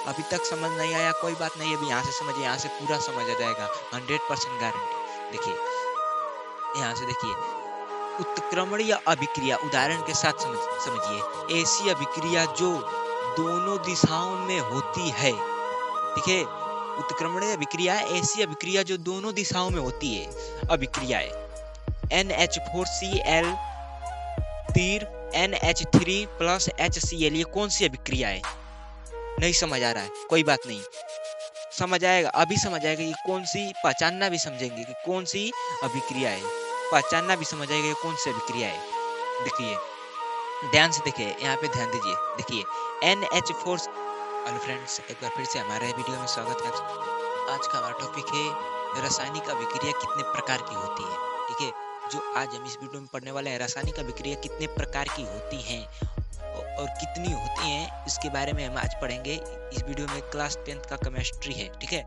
अभी तक समझ नहीं आया कोई बात नहीं, अभी यहाँ से समझिए, यहाँ से पूरा समझ आ जाएगा, 100% गारंटी। देखिए यहाँ से देखिए, उत्क्रमण या अभिक्रिया, उदाहरण के साथ समझिए, ऐसी अभिक्रिया जो दोनों दिशाओं में होती है। ठीक है, उत्क्रमण या अभिक्रिया ऐसी अभिक्रिया जो दोनों दिशाओं में होती है। अभिक्रियाएं NH4Cl तीर NH3 प्लस HCl, ये कौन सी अभिक्रिया है? नहीं समझ आ रहा है, कोई बात नहीं, समझ आएगा, अभी समझ आएगा ये कौन सी, पहचानना भी समझेंगे कि कौन सी अभिक्रिया है, पहचानना भी समझ आएगा ये कौन सी अभिक्रिया है। देखिए ध्यान से देखिए, यहाँ पे ध्यान दीजिए, देखिए NH4। हेलो फ्रेंड्स, एक बार फिर से हमारे वीडियो में स्वागत है। आज का हमारा टॉपिक है रासायनिक अभिक्रिया कितने प्रकार की होती है। ठीक है, जो आज हम इस वीडियो में पढ़ने वाले हैं, रासायनिक अभिक्रिया कितने प्रकार की होती हैं और कितनी होती हैं, इसके बारे में हम आज पढ़ेंगे इस वीडियो में। क्लास 10th का केमिस्ट्री है, ठीक है,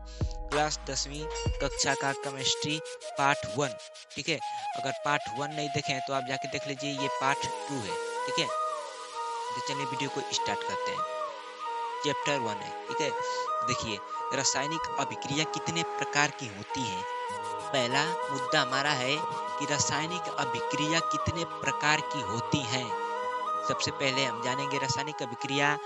क्लास 10वीं कक्षा का केमिस्ट्री पार्ट 1। ठीक है, अगर पार्ट 1 नहीं देखें तो आप जाके देख लीजिए, ये पार्ट 2 है। ठीक है, तो चलिए वीडियो को स्टार्ट करते हैं। चैप्टर 1 है। ठीक है, देखिए रासायनिक अभिक्रिया कितने प्रकार की होती है। पहला मुद्दा हमारा है कि रासायनिक अभिक्रिया कितने प्रकार की होती हैं। सबसे पहले हम जानेंगे रासायनिक अभिक्रिया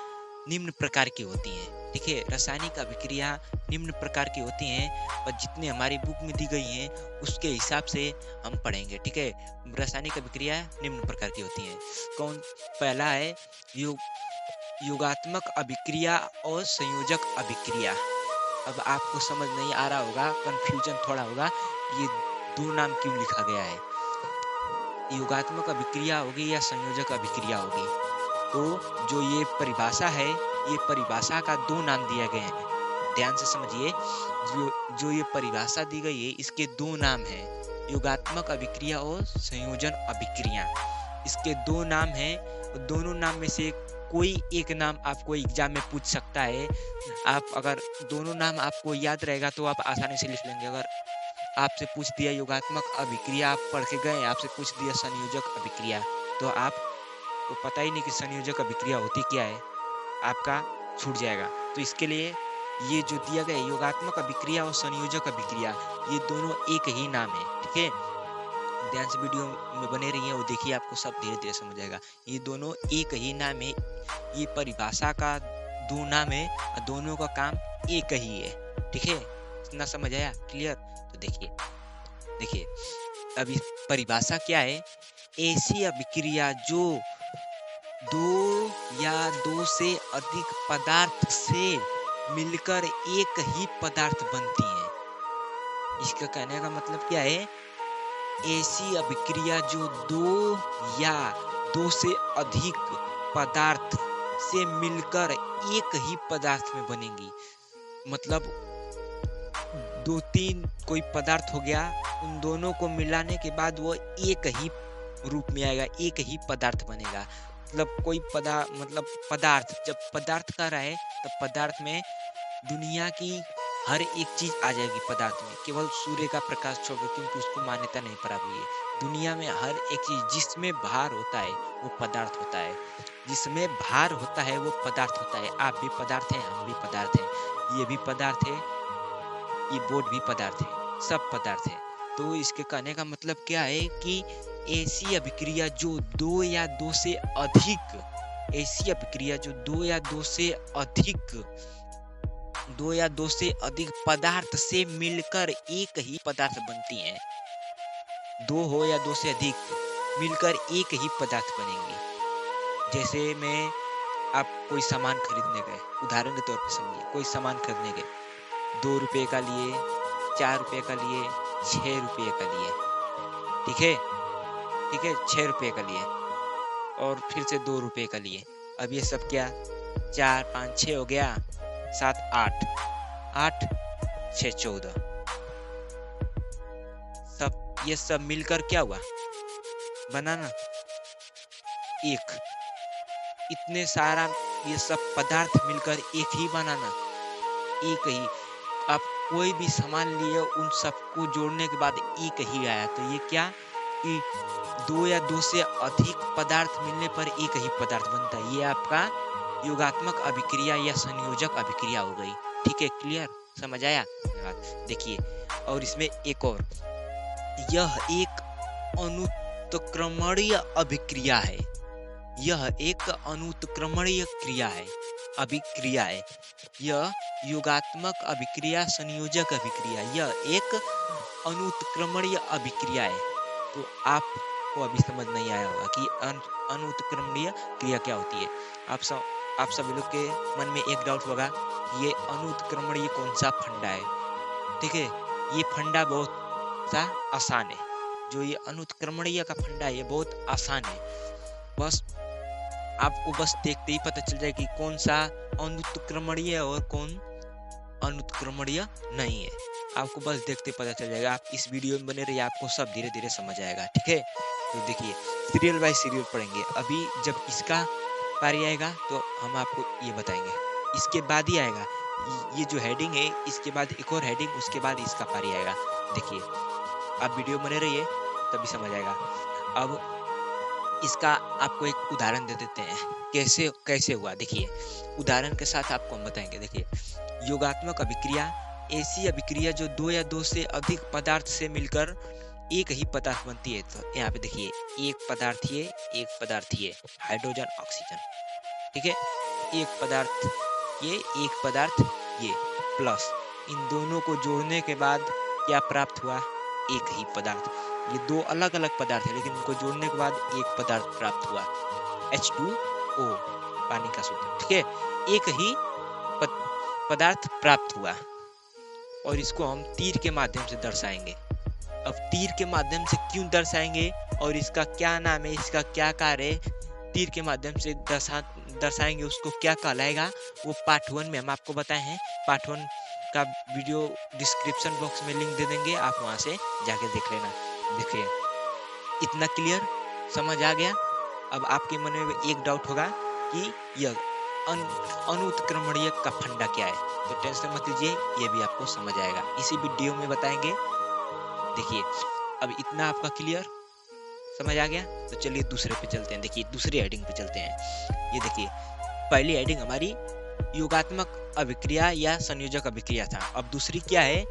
निम्न प्रकार की होती हैं। ठीक है, रासायनिक अभिक्रिया निम्न प्रकार की होती हैं, और जितनी हमारी बुक में दी गई हैं उसके हिसाब से हम पढ़ेंगे। ठीक है, रासायनिक अभिक्रिया निम्न प्रकार की होती हैं। कौन? पहला है योगात्मक अभिक्रिया और संयोजक अभिक्रिया। अब आपको समझ नहीं आ रहा होगा, कंफ्यूजन थोड़ा होगा, ये दो नाम क्यों लिखा गया है, योगात्मक अभिक्रिया होगी या संयोजक अभिक्रिया होगी। तो जो ये परिभाषा है, ये परिभाषा का दो नाम दिए गए हैं, ध्यान से समझिए। जो ये परिभाषा दी गई है, इसके दो नाम हैं, योगात्मक अभिक्रिया और संयोजन अभिक्रिया। इसके दो नाम हैं, दोनों नाम में से कोई एक नाम आपको एग्जाम में पूछ सकता है। आप अगर दोनों नाम आपको याद रहेगा तो आप आसानी से लिख लेंगे। अगर आपसे पूछ दिया योगात्मक अभिक्रिया, आप पढ़ के गए, आपसे पूछ दिया संयोजक अभिक्रिया, तो आपको पता ही नहीं कि संयोजक अभिक्रिया होती क्या है, आपका छूट जाएगा। तो इसके लिए ये जो दिया गया है, योगात्मक अभिक्रिया और संयोजक अभिक्रिया, ये दोनों एक ही नाम है। ठीक है, ध्यान से वीडियो में बने रहिए और देखिए, आपको सब धीरे धीरे समझ आएगा। ये दोनों एक ही नाम है, ये परिभाषा का दो नाम है और दोनों का काम एक ही है। ठीक है, इतना समझ आया? क्लियर? तो देखिए अभी परिभाषा क्या है, ऐसी अभिक्रिया जो दो या दो से अधिक पदार्थ से मिलकर एक ही पदार्थ बनती है। इसका कहने का मतलब क्या है, ऐसी अभिक्रिया जो दो या दो से अधिक पदार्थ से मिलकर एक ही पदार्थ में बनेंगी। मतलब दो तीन कोई पदार्थ हो गया, उन दोनों को मिलाने के बाद वो एक ही रूप में आएगा, एक ही पदार्थ बनेगा। मतलब कोई पदार्थ, जब पदार्थ का रहा है तो पदार्थ में दुनिया की हर एक चीज आ जाएगी पदार्थ में, केवल सूर्य का प्रकाश छोड़कर, क्योंकि उसको मान्यता नहीं प्राप्त हुई है। दुनिया में हर एक चीज जिसमें भार होता है वो पदार्थ होता है, जिसमें भार होता है वो पदार्थ होता है। आप भी पदार्थ हैं, हम भी पदार्थ हैं, ये भी पदार्थ है, ये बोर्ड भी पदार्थ है, सब पदार्थ है। तो इसके कहने का मतलब क्या है कि ऐसी अभिक्रिया जो दो या दो से अधिक, ऐसी अभिक्रिया जो दो या दो से अधिक पदार्थ से मिलकर एक ही पदार्थ बनती हैं। दो हो या दो से अधिक मिलकर एक ही पदार्थ बनेंगे। जैसे में आप कोई सामान खरीदने गए, उदाहरण के तौर पर समझिए, कोई सामान खरीदने गए, 2 रुपए का लिए, 4 रुपए का लिए, 6 रुपए का लिए। ठीक है, 6 रुपए का लिए और फिर से 2 रुपए का लिए। अब ये सब क्या, 4 5 6 हो गया, 7 8 8 6 14, ये सब मिलकर क्या हुआ, बनाना एक। इतने सारा ये सब पदार्थ मिलकर एक ही बनाना, एक ही। आप कोई भी सामान लिए, उन सबको जोड़ने के बाद एक ही आया, तो ये क्या कि दो या दो से अधिक पदार्थ मिलने पर एक ही पदार्थ बनता है। ये आपका योगात्मक अभिक्रिया या संयोजक अभिक्रिया हो गई। ठीक है, क्लियर, समझ आया? धन्यवाद। देखिए, और इसमें एक और, यह एक अनुत्क्रमणीय अभिक्रिया है। यह एक अनुत्क्रमणीय क्रिया है, अभिक्रिया है। यह योगात्मक अभिक्रिया, संयोजक अभिक्रिया, यह एक अनुत्क्रमणीय अभिक्रिया है। तो आपको अभी समझ नहीं आया होगा कि अनुत्क्रमणीय क्रिया क्या होती है। आप सभी लोग के मन में एक डाउट होगा, ये अनुत्क्रमणीय कौन सा फंडा है? ठीक है, ये फंडा बहुत सा आसान है। जो ये अनुत्क्रमणीय का फंडा है, ये बहुत आसान है। बस आपको बस देखते ही पता चल जाए कि कौन सा अनुत्क्रमणीय और कौन अनुत्क्रमणीय नहीं है। आपको बस देखते पता चल जाएगा। आप इस वीडियो में बने रहिए, आपको सब धीरे धीरे समझ आएगा। ठीक है, तो देखिए, सीरियल बाय सीरियल पढ़ेंगे। अभी जब इसका पारी आएगा तो हम आपको ये बताएंगे, इसके बाद ही आएगा। ये जो हेडिंग है, इसके बाद एक और हेडिंग, उसके बाद इसका पारी आएगा। देखिए, आप वीडियो बने रहिए, तभी समझ आएगा। अब इसका आपको एक उदाहरण दे देते हैं, कैसे कैसे हुआ। देखिए, उदाहरण के साथ आपको हम बताएंगे। देखिए, योगात्मक अभिक्रिया ऐसी अभिक्रिया जो दो या दो से अधिक पदार्थ से मिलकर एक ही पदार्थ बनती है। तो यहाँ पे देखिए, एक पदार्थ ये, एक पदार्थ ये, हाइड्रोजन ऑक्सीजन। ठीक है, एक पदार्थ ये, एक पदार्थ ये, प्लस इन दोनों को जोड़ने के बाद क्या प्राप्त हुआ? एक ही पदार्थ। ये दो अलग अलग पदार्थ है, लेकिन इनको जोड़ने के बाद एक पदार्थ प्राप्त हुआ, H2O, पानी का सूत्र। ठीक है, एक ही पदार्थ प्राप्त हुआ, और इसको हम तीर के माध्यम से दर्शाएंगे। अब तीर के माध्यम से क्यों दर्शाएंगे और इसका क्या नाम है, इसका क्या कार्य है, तीर के माध्यम से दर्शाएंगे, उसको क्या कहलाएगा, वो पार्ट 1 में हम आपको बताए हैं। पार्ट 1 का वीडियो डिस्क्रिप्शन बॉक्स में लिंक दे देंगे, आप वहां से जाके देख लेना। देखिए, इतना क्लियर समझ आ गया? अब आपके मन में एक डाउट होगा कि यह अनुत्क्रमणीय का फंडा क्या है, तो टेंशन मत लीजिए, ये भी आपको समझ आएगा, इसी वीडियो में बताएंगे। देखिए, अब इतना आपका क्लियर समझ आ गया, तो चलिए दूसरे पे चलते हैं। देखिए, दूसरी हेडिंग पे चलते हैं। ये देखिए, पहली हेडिंग हमारी योगात्मक अभिक्रिया या संयोजक अभिक्रिया था। अब दूसरी क्या है?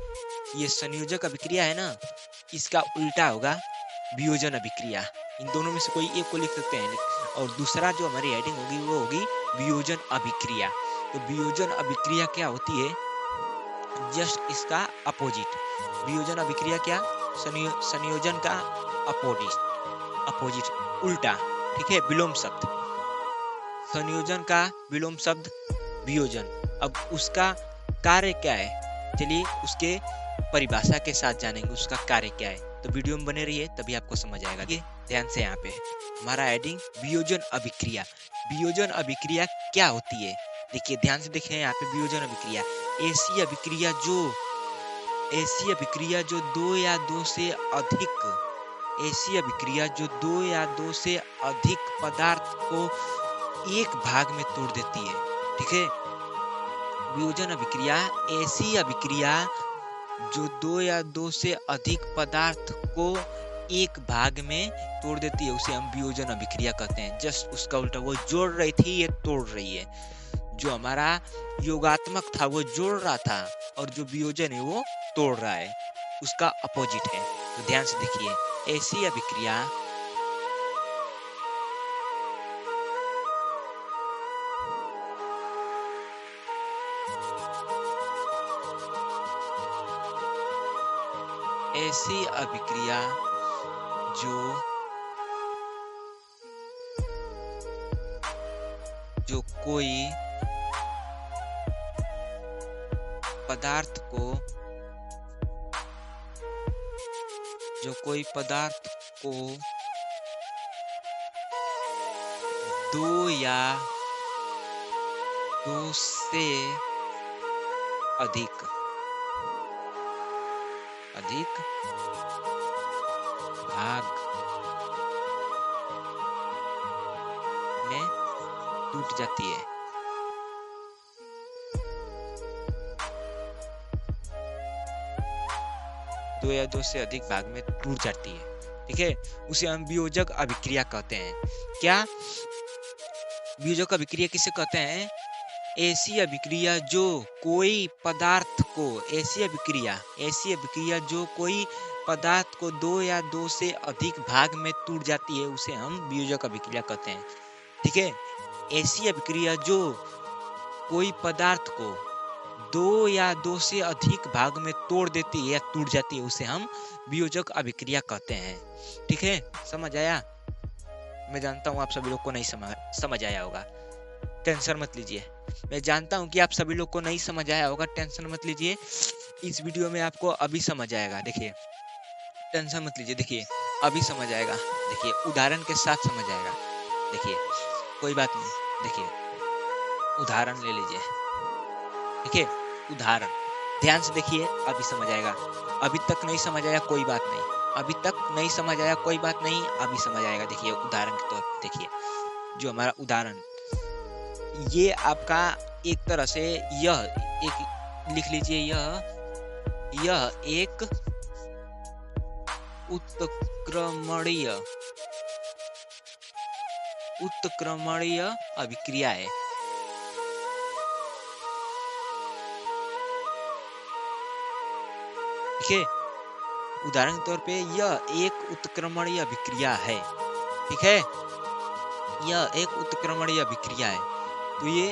ये संयोजक अभिक्रिया है ना, इसका उल्टा होगा वियोजन अभिक्रिया। इन दोनों में से कोई एक को लिख सकते हैं, और दूसरा जो हमारी हेडिंग होगी वो होगी वियोजन अभिक्रिया। तो वियोजन अभिक्रिया क्या होती है? जस्ट इसका अपोजिट। वियोजन अभिक्रिया क्या? संयोजन का अपोजिट, उल्टा। ठीक है, विलोम शब्द। संयोजन का विलोम शब्द वियोजन। अब उसका कार्य क्या है, चलिए उसके परिभाषा के साथ जानेंगे, उसका कार्य क्या है। तो वीडियो में बने रहिए, तभी आपको समझ आएगा। ये ध्यान से, यहाँ पे हमारा हेडिंग वियोजन अभिक्रिया। वियोजन अभिक्रिया क्या होती है? देखिए, ध्यान से देखिए, यहाँ पे वियोजन अभिक्रिया ऐसी अभिक्रिया जो दो या दो से अधिक, ऐसी अभिक्रिया जो दो या दो से अधिक पदार्थ को एक भाग में तोड़ देती है। ठीक है, वियोजन अभिक्रिया ऐसी अभिक्रिया जो दो या दो से अधिक पदार्थ को एक भाग में तोड़ देती है, उसे हम वियोजन अभिक्रिया कहते हैं। जस्ट उसका उल्टा, वो जोड़ रही थी, ये तोड़ रही है। जो हमारा योगात्मक था वो जोड़ रहा था, और जो वियोजन है वो तोड़ रहा है, उसका अपोजिट है। तो ध्यान से देखिए, ऐसी अभिक्रिया जो कोई पदार्थ को दो या दो से अधिक भाग में टूट जाती है। दो या दो से अधिक भाग में टूट जाती है। ठीक है, उसे हम वियोजक अभिक्रिया कहते हैं। क्या? वियोजक अभिक्रिया किसे कहते हैं? ऐसी अभिक्रिया जो कोई पदार्थ को ऐसी अभिक्रिया जो कोई पदार्थ को दो या दो से अधिक भाग में टूट जाती है, उसे हम वियोजक अभिक्रिया कहते हैं। ठीक है, ऐसी अभिक्रिया जो कोई पदार्थ को दो या दो से अधिक भाग में तोड़ देती है या टूट जाती है, उसे हम वियोजक अभिक्रिया कहते हैं। ठीक है, समझ आया? मैं जानता हूँ आप सभी लोग को नहीं समझ आया होगा, टेंशन मत लीजिए। मैं जानता हूँ कि आप सभी लोग को नहीं समझ आया होगा, टेंशन मत लीजिए। इस वीडियो में आपको अभी समझ आएगा। देखिए, टेंशन मत लीजिए, देखिए अभी समझ आएगा। देखिए उदाहरण के साथ समझ आएगा। देखिए कोई बात नहीं, देखिए उदाहरण ले लीजिए। ठीक है, उदाहरण ध्यान से देखिए, अभी समझ आएगा। अभी तक नहीं समझ आया कोई बात नहीं, अभी तक नहीं समझ आया कोई बात नहीं, अभी समझ आएगा। देखिए उदाहरण के तौर पर देखिए, जो हमारा उदाहरण, ये आपका एक तरह से यह एक लिख लीजिए, यह एक उत्क्रमणीय अभिक्रिया है। ठीक है, उदाहरण के तौर पे यह एक उत्क्रमणीय अभिक्रिया है। ठीक है, यह एक उत्क्रमणीय अभिक्रिया है। तो ये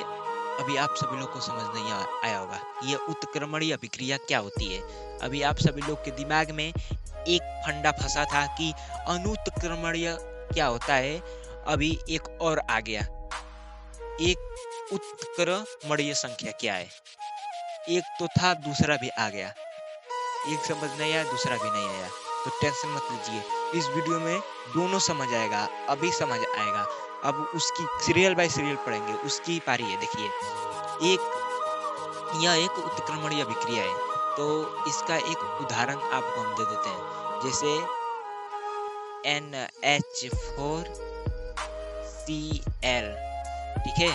अभी आप सभी लोग को समझ नहीं आया होगा, ये उत्क्रमणीय अभिक्रिया क्या होती है। अभी आप सभी लोग के दिमाग में एक फंडा फंसा था कि अनुत्क्रमणीय क्या होता है, अभी एक और आ गया। एक उत्क्रमणीय संख्या क्या है, एक तो था दूसरा भी आ गया। एक समझ नहीं आया, दूसरा भी नहीं आया, तो टेंशन मत लीजिए, इस वीडियो में दोनों समझ आएगा, अभी समझ आएगा। अब उसकी सीरियल बाय सीरियल पढ़ेंगे, उसकी पारी है। देखिए यह एक उत्क्रमणीय अभिक्रिया है, तो इसका एक उदाहरण आपको हम दे देते हैं। जैसे NH4Cl, ठीक है,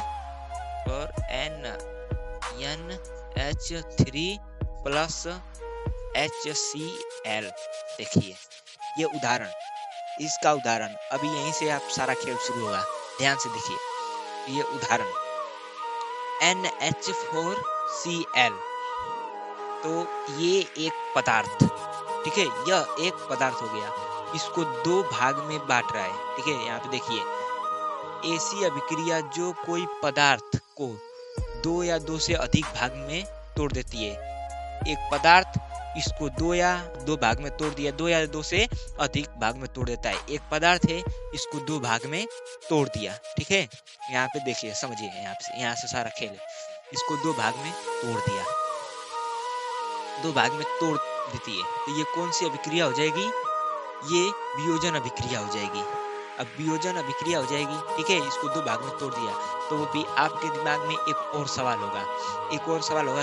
और NH3+HCl। देखिए ये उदाहरण, इसका उदाहरण अभी यहीं से आप सारा खेल शुरू होगा। ध्यान से देखिए, ये उदाहरण NH4Cl, तो ये एक पदार्थ, ठीक है, यह एक पदार्थ हो गया, इसको दो भाग में बांट रहा है। ठीक है, यहाँ पे देखिए, ऐसी अभिक्रिया जो कोई पदार्थ को दो या दो से अधिक भाग में तोड़ देती है। एक पदार्थ इसको दो या दो भाग में तोड़ दिया, दो या दो से अधिक भाग में तोड़ देता है। एक पदार्थ है, इसको दो भाग में तोड़ दिया। ठीक है, यहाँ पे देखिए, समझिए, यहाँ से सारा खेल है। इसको दो भाग में तोड़ दिया, दो भाग में तोड़ देती है, तो ये कौन सी अभिक्रिया हो जाएगी? ये वियोजन अभिक्रिया हो जाएगी। अब वियोजन अभिक्रिया हो जाएगी, ठीक है, इसको दो भाग में तोड़ दिया, तो भी आपके दिमाग में एक और सवाल होगा,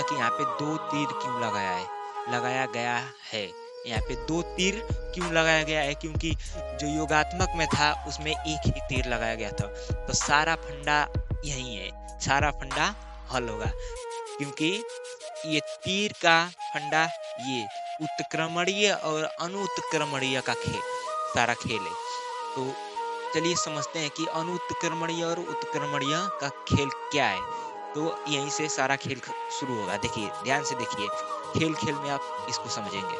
कि यहाँ पे दो तीर क्यों लगाया गया है। यहाँ पे दो तीर क्यों लगाया गया है? क्योंकि जो योगात्मक में था उसमें एक ही तीर लगाया गया था, तो सारा फंडा यही है, सारा फंडा हल होगा, क्योंकि ये तीर का फंडा ये उत्क्रमणीय और अनुत्क्रमणीय का सारा खेल है। तो चलिए समझते हैं कि अनुत्क्रमणीय और उत्क्रमणीय का खेल क्या है। तो यहीं से सारा खेल शुरू होगा। देखिए ध्यान से देखिए, खेल में आप इसको समझेंगे।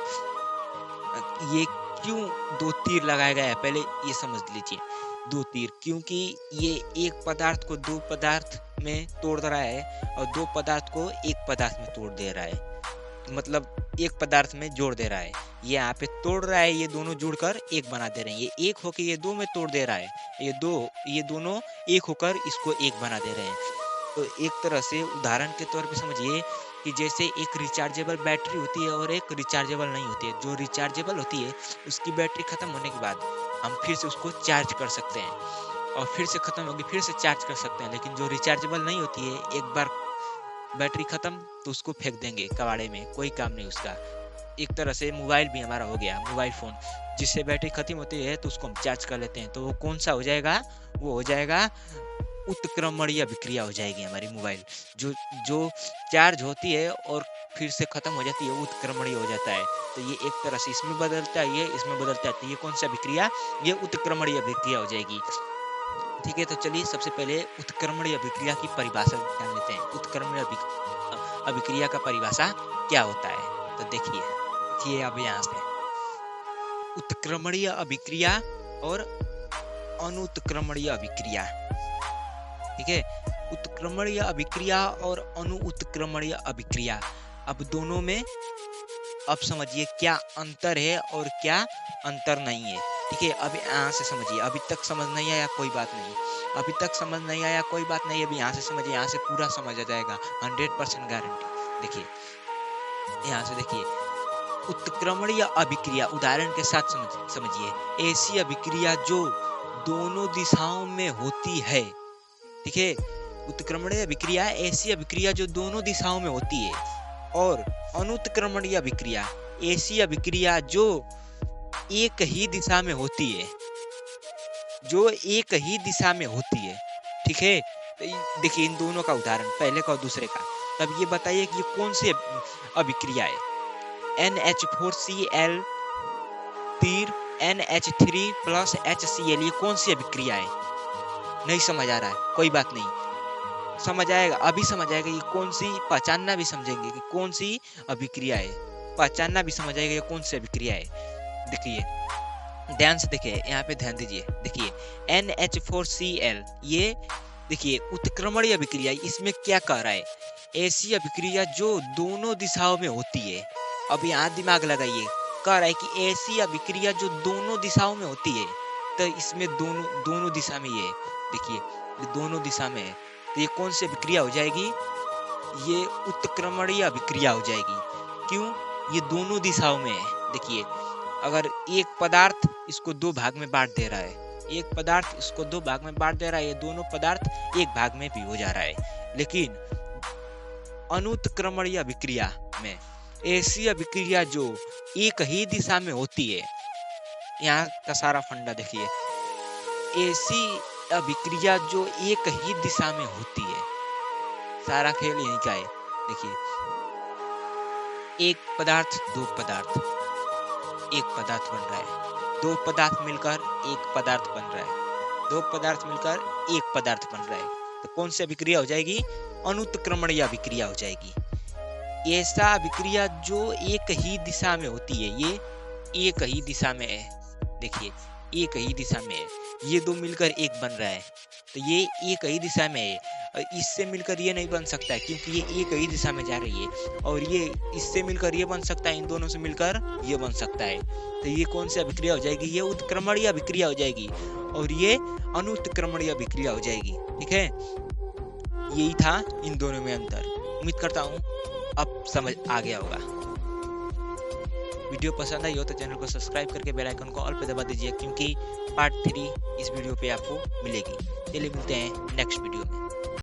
ये क्यों दो तीर लगाया गया है, पहले ये समझ लीजिए। दो तीर क्योंकि ये एक पदार्थ को दो पदार्थ में तोड़ रहा है और दो पदार्थ को एक पदार्थ में तोड़ दे रहा है, मतलब एक पदार्थ में जोड़ दे रहा है। ये यहाँ पे तोड़ रहा है, ये दोनों जुड़कर एक बना दे रहे हैं। ये एक होकर ये दो में तोड़ दे रहा है, ये दोनों एक होकर इसको एक बना दे रहे हैं। तो एक तरह से उदाहरण के तौर पे समझिए कि जैसे एक रिचार्जेबल बैटरी होती है और एक रिचार्जेबल नहीं होती है। जो रिचार्जेबल होती है उसकी बैटरी खत्म होने के बाद हम फिर से उसको चार्ज कर सकते हैं, और फिर से खत्म होगी फिर से चार्ज कर सकते हैं। लेकिन जो रिचार्जेबल नहीं होती है, एक बार बैटरी खत्म तो उसको फेंक देंगे कबाड़े में, कोई काम नहीं उसका। एक तरह से मोबाइल भी हमारा हो गया, मोबाइल फोन, जिससे बैटरी खत्म होती है तो उसको हम चार्ज कर लेते हैं। तो वो कौन सा हो जाएगा? वो हो जाएगा उत्क्रमणीय अभिक्रिया हो जाएगी हमारी मोबाइल। जो चार्ज होती है और फिर से खत्म हो जाती है, उत्क्रमणीय हो जाता है। तो ये एक तरह से इसमें बदलता है, ये इसमें बदलता है, तो ये कौन सा अभिक्रिया? ये उत्क्रमणीय अभिक्रिया हो जाएगी। ठीक है, तो चलिए सबसे पहले उत्क्रमणीय अभिक्रिया की परिभाषा जान लेते हैं। उत्क्रमणीय अभिक्रिया का परिभाषा क्या होता है, तो देखिए अब यहाँ पे उत्क्रमणीय अभिक्रिया और अनुत्क्रमणीय अभिक्रिया। ठीक है, उत्क्रमणीय अभिक्रिया और अनुत्क्रमणीय अभिक्रिया, अब दोनों में अब समझिए क्या अंतर है और क्या अंतर नहीं है। ठीक है, अब यहाँ से समझिए, अभी तक समझ नहीं आया कोई बात नहीं, अभी तक समझ नहीं आया कोई बात नहीं, अभी यहाँ से समझिए, यहाँ से पूरा समझ आ जाएगा, 100% गारंटी। देखिए यहाँ से देखिए, उत्क्रमणीय अभिक्रिया उदाहरण के साथ समझिए, ऐसी अभिक्रिया जो दोनों दिशाओं में होती है। ठीक है, उत्क्रमणीय अभिक्रिया ऐसी अभिक्रिया जो दोनों दिशाओं में होती है, और अनुत्क्रमणीय अभिक्रिया ऐसी अभिक्रिया जो एक ही दिशा में होती है, जो एक ही दिशा में होती है। ठीक है, तो देखिए इन दोनों का उदाहरण, पहले का और दूसरे का। तब ये बताइए कि ये कौन सी अभिक्रिया है। NH4Cl तीर NH3 + HCl, ये कौन सी अभिक्रिया है? नहीं समझ आ रहा है, कोई बात नहीं, समझ आएगा, अभी समझ आएगा ये कौन सी, पहचानना भी समझेंगे कि कौन सी अभिक्रिया है, पहचानना भी समझ आएगा ये कौन सी अभिक्रिया है। देखिए ध्यान से देखिए, यहाँ पे ध्यान दीजिए, देखिए NH4Cl, ये देखिए उत्क्रमणीय अभिक्रिया, इसमें क्या कह रहा है, ऐसी अभिक्रिया जो दोनों दिशाओं में होती है। अब यहाँ दिमाग लगाइए, कह रहा है कि ऐसी अभिक्रिया जो दोनों दिशाओं में होती है, तो इसमें दोनों दिशा में ये, देखिए ये दोनों दिशा में है, तो ये कौन सी अभिक्रिया हो जाएगी, ये उत्क्रमणीय अभिक्रिया हो जाएगी। क्यों, ये दोनों दिशाओं में है। देखिए अगर एक पदार्थ इसको दो भाग में बांट दे रहा है, एक पदार्थ इसको दो भाग में बांट दे रहा है, ये दोनों पदार्थ एक भाग में भी हो जा रहा है। लेकिन अनुत्क्रमणीय अभिक्रिया में ऐसी अभिक्रिया जो एक ही दिशा में होती है, यहाँ का सारा फंडा देखिए, ऐसी अभिक्रिया जो एक ही दिशा में होती है, सारा खेल यहीं का है। देखिए एक पदार्थ दो पदार्थ, एक पदार्थ बन रहा है, दो पदार्थ मिलकर एक पदार्थ बन रहा है, दो पदार्थ मिलकर एक पदार्थ बन रहा है, तो कौन सी अभिक्रिया हो जाएगी, अनुत्क्रमणीय अभिक्रिया हो जाएगी। ऐसा अभिक्रिया जो एक ही दिशा में होती है, ये एक ही दिशा में है, देखिए एक ही दिशा में है, ये दो मिलकर एक बन रहा है, तो ये एक ही दिशा में है, इससे मिलकर ये नहीं बन सकता है क्योंकि ये एक ही दिशा में जा रही है, और ये इससे मिलकर ये बन सकता है, इन दोनों से मिलकर ये बन सकता है, तो ये कौन सी अभिक्रिया हो जाएगी, ये उत्क्रमणीय अभिक्रिया हो जाएगी, और ये अनुत्क्रमणीय अभिक्रिया हो जाएगी। ठीक है, यही था इन दोनों में अंतर। उम्मीद करता हूँ अब समझ आ गया होगा। वीडियो पसंद आई हो तो चैनल को सब्सक्राइब करके बेल आइकन को ऑल पे दबा दीजिए, क्योंकि पार्ट 3 इस वीडियो पे आपको मिलेगी। चलिए मिलते हैं नेक्स्ट वीडियो में।